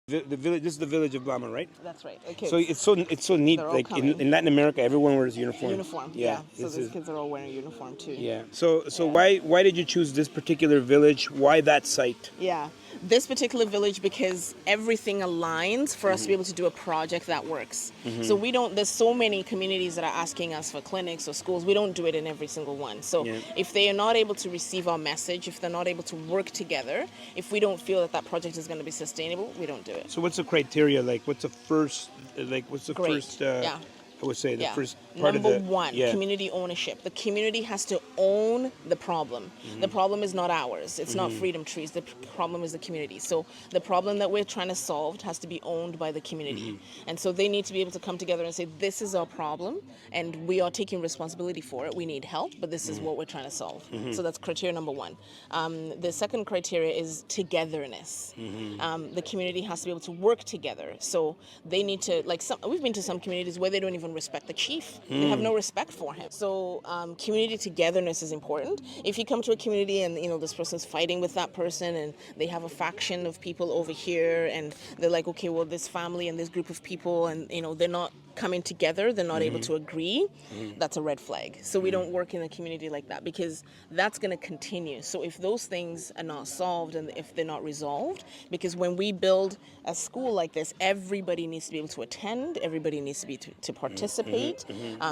The village. This is the village of Bhlama, right? That's right. Okay. So it's so neat. They're all Like coming. in Latin America, everyone wears uniform. Uniform. Yeah. So this these is kids are all wearing uniform too. yeah. So why did you choose this particular village? Why that site? Yeah. This particular village, because everything aligns for us to be able to do a project that works. So we don't, there's so many communities that are asking us for clinics or schools. We don't do it in every single one. So if they are not able to receive our message, if they're not able to work together, if we don't feel that that project is going to be sustainable, we don't do it. So what's the criteria? Like what's the first? Great. First? Yeah. I would say the first part Number of the one, community ownership. The community has to own the problem. The problem is not ours. It's not Freedom Trees. The problem is the community. So the problem that we're trying to solve has to be owned by the community. And so they need to be able to come together and say, this is our problem, and we are taking responsibility for it. We need help, but this is what we're trying to solve. So that's criteria number one. The second criteria is togetherness. The community has to be able to work together. So they need to, we've been to some communities where they don't even respect the chief. They have no respect for him. So community togetherness is important. If you come to a community and this person's fighting with that person and they have a faction of people over here and they're like, okay, well, this family and this group of people and they're not coming together, they're not able to agree, that's a red flag. So we don't work in a community like that because that's going to continue. So if those things are not solved and if they're not resolved, because when we build a school like this, everybody needs to be able to attend, everybody needs to be to participate.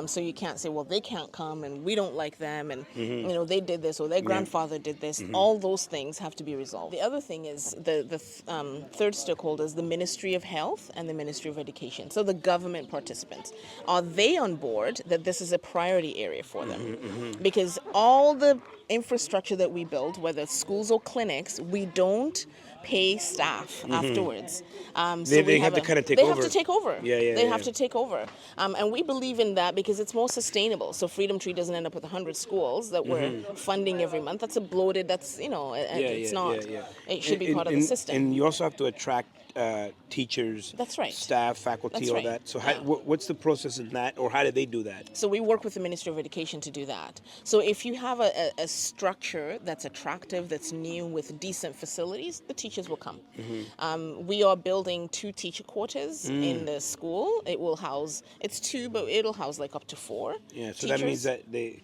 So you can't say, well, they can't come and we don't like them and they did this or their grandfather did this. All those things have to be resolved. The other thing is the third stakeholder is the Ministry of Health and the Ministry of Education. So the government participants. Are they on board that this is a priority area for them? Because all the infrastructure that we build, whether it's schools or clinics, we don't pay staff afterwards. They have to kind of take over. They have to take over. They have to take over. And we believe in that because it's more sustainable. So Freedom Tree doesn't end up with 100 schools that we're funding every month. That's a bloated, it's not. It should be part of the system. And you also have to attract teachers, That's right. staff, faculty, That's all right. that. So what's the process in that, or how do they do that? So we work with the Ministry of Education to do that. So if you have a structure that's attractive, that's new, with decent facilities, the teachers will come. We are building 2 teacher quarters in the school. It will house, it's 2, but it'll house like up to 4 Yeah, so teachers. that means that they,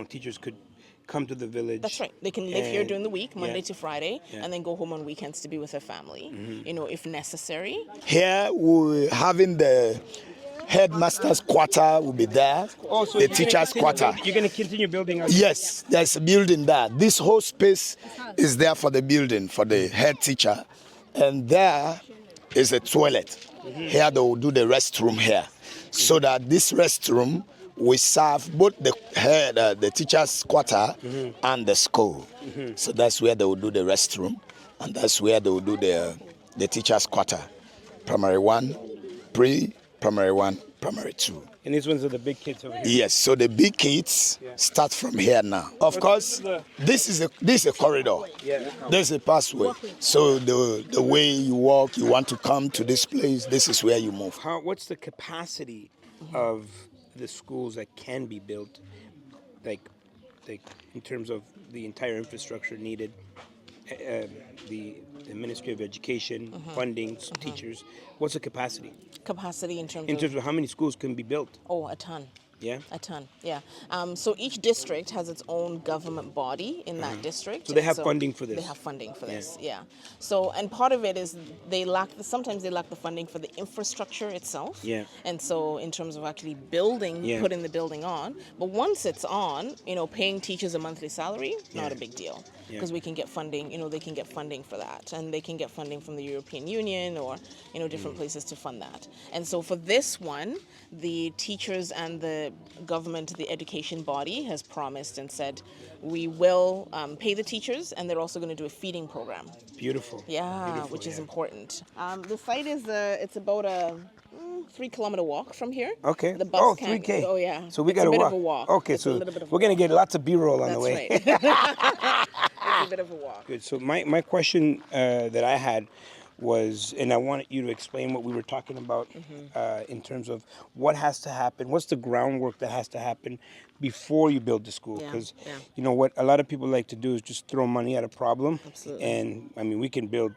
teachers could come to the village. That's right. They can live here during the week, Monday to Friday, and then go home on weekends to be with their family, if necessary. Here we're having the headmaster's quarter will be there, So the teacher's quarter. You're going to continue building out. Yes, there's a building there. This whole space is there for the building, for the head teacher. And there is a toilet. Here they will do the restroom here. So that this restroom will serve both the teacher's quarter and the school. So that's where they will do the restroom. And that's where they will do the teacher's quarter. Primary 1, Primary 1, Primary 2. And these ones are the big kids over here. Yes, so the big kids start from here now. Of course, this is a corridor. There's a passway. So the way you walk, you want to come to this place, this is where you move. What's the capacity of the schools that can be built, like in terms of the entire infrastructure needed, the Ministry of Education, funding, teachers? What's the capacity? Capacity in terms of how many schools can be built? Oh, a ton. Yeah? A ton, yeah. So each district has its own government body in that district. So they have funding for this? They have funding for this, yeah. So, and part of it is sometimes they lack the funding for the infrastructure itself. Yeah. And so in terms of actually building, putting the building on. But once it's on, paying teachers a monthly salary, not a big deal. Because we can get funding, they can get funding for that. And they can get funding from the European Union or, different places to fund that. And so for this one, the teachers and the government, the education body, has promised and said, we will pay the teachers, and they're also going to do a feeding program. Beautiful. Yeah, Beautiful, which is important. The site is, it's about a 3-kilometer walk from here. Okay. The bus 3K. Oh, yeah. So we got to walk. It's a bit of a walk. Okay, It's so a little bit of a we're going to walk. get lots of B-roll on the way. That's right. It's a bit of a walk. Good. So my question that I had was, and I wanted you to explain what we were talking about in terms of what has to happen, what's the groundwork that has to happen before you build the school. Because, what a lot of people like to do is just throw money at a problem. Absolutely. And, I mean, we can build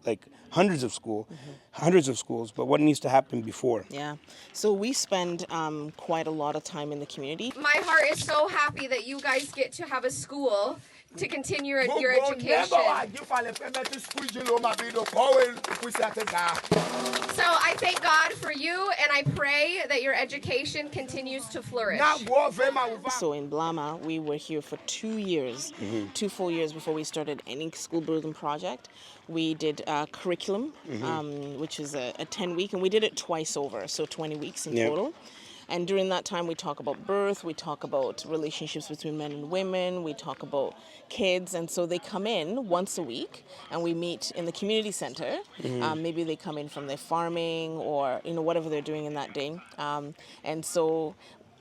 like hundreds of schools, but what needs to happen before? Yeah. So we spend quite a lot of time in the community. My heart is so happy that you guys get to have a school to continue your education. So I thank God for you, and I pray that your education continues to flourish. So in Bhlama, we were here for 2 years, 2 full years before we started any school building project. We did curriculum, which is a 10-week, and we did it twice over, so 20 weeks in total. And during that time, we talk about birth, we talk about relationships between men and women, we talk about kids. And so they come in once a week, and we meet in the community center. Maybe they come in from their farming or, whatever they're doing in that day. And so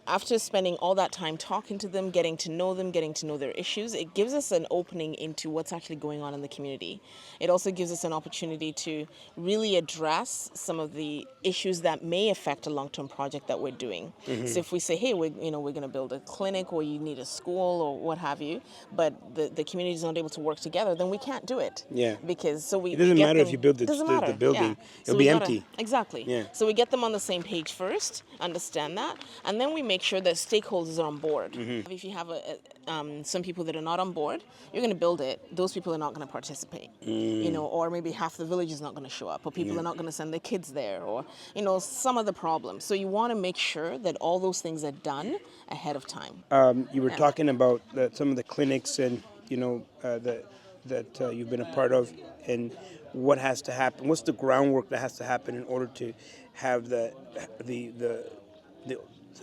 after spending all that time talking to them, getting to know their issues, it gives us an opening into what's actually going on in the community. It also gives us an opportunity to really address some of the issues that may affect a long-term project that we're doing. So if we say, hey, we're going to build a clinic, or you need a school, or what have you, but the community is not able to work together, then we can't do it. Yeah. Because it doesn't matter if you build the building; it'll be empty. Exactly. Yeah. So we get them on the same page first, understand that, and then we make sure that stakeholders are on board. If you have some people that are not on board, you're going to build it. Those people are not going to participate. Or maybe half the village is not going to show up, or people are not going to send their kids there, or some of the problems. So you want to make sure that all those things are done ahead of time. You were talking about some of the clinics and that you've been a part of, and what has to happen. What's the groundwork that has to happen in order to have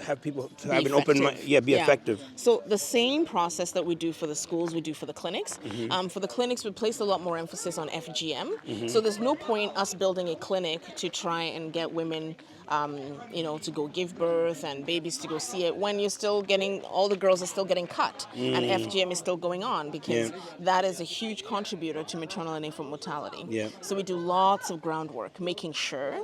have people to have an open mind, be effective. So the same process that we do for the schools, we do for the clinics. For the clinics, we place a lot more emphasis on FGM. So there's no point us building a clinic to try and get women to go give birth and babies to go see it when all the girls are still getting cut and FGM is still going on, because that is a huge contributor to maternal and infant mortality. So we do lots of groundwork, making sure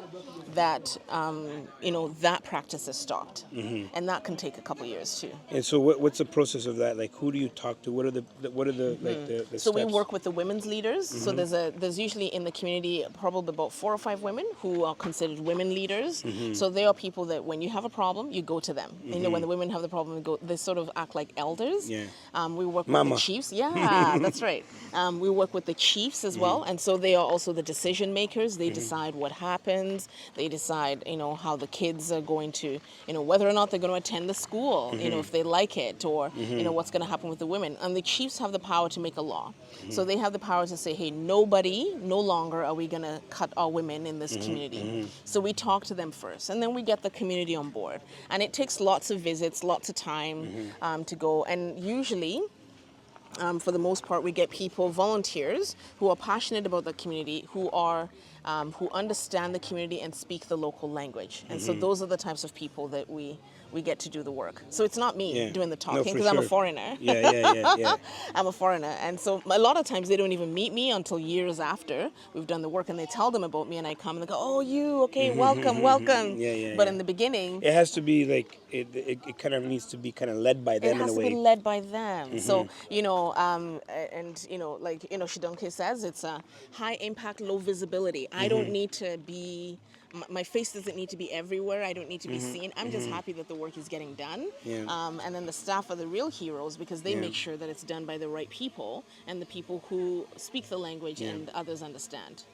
that that practice is stopped, and that can take a couple years too. And so what's the process of that? Like, who do you talk to? What are the the So steps? we work with the women's leaders. So there's usually in the community probably about 4 or 5 women who are considered women leaders. So they are people that when you have a problem, you go to them. When the women have the problem, they sort of act like elders. We work with the chiefs. Yeah, that's right. We work with the chiefs as well. And so they are also the decision makers. They decide what happens. They decide, how the kids are going to, whether or not they're going to attend the school, if they like it, or, what's going to happen with the women. And the chiefs have the power to make a law. So they have the power to say, hey, no longer are we going to cut our women in this community. So we talk to them first, and then we get the community on board. And it takes lots of visits, lots of time to go. And usually, for the most part, we get people, volunteers, who are passionate about the community, who understand the community and speak the local language. And so those are the types of people that we get to do the work. So it's not me doing the talking, because I'm a foreigner. Yeah. I'm a foreigner. And so a lot of times they don't even meet me until years after we've done the work, and they tell them about me, and I come and they go, oh, you, okay, welcome. But in the beginning, it has to be like, it kind of needs to be kind of led by them in a way. It has to be led by them. So, Shidonke says it's a high impact, low visibility. I don't need to be, my face doesn't need to be everywhere. I don't need to be seen. I'm just happy that the work is getting done. And then the staff are the real heroes, because they make sure that it's done by the right people and the people who speak the language and others understand.